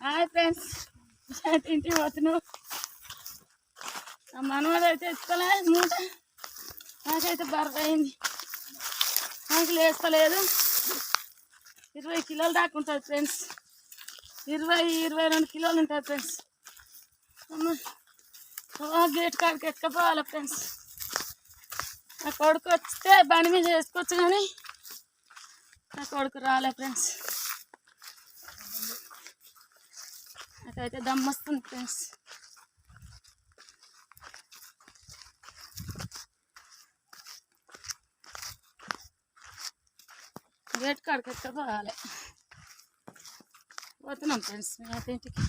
Hi friends, ఇంటికి పోతున్నావు. మనవాడు అయితే ఎత్తుకోలే మూట, నాకైతే బర్ర అయింది. నాకు వేసుకోలేదు. 20 కిలోలు దాకా ఉంటుంది ఫ్రెండ్స్. 22 కిలోలు ఉంటుంది ఫ్రెండ్స్. గేట్ కాడికి ఎక్కపోవాలి ఫ్రెండ్స్. నా కొడుకు వస్తే బండి మీద చేసుకోవచ్చు, కానీ నా కొడుకు రాలే ఫ్రెండ్స్. నాకైతే దమ్ము వస్తుంది ఫ్రెండ్స్. గేట్ కాడికి ఎక్కపోవాలి. పోతున్నాం ఫ్రెండ్స్ మేమైతే ఇంటికి.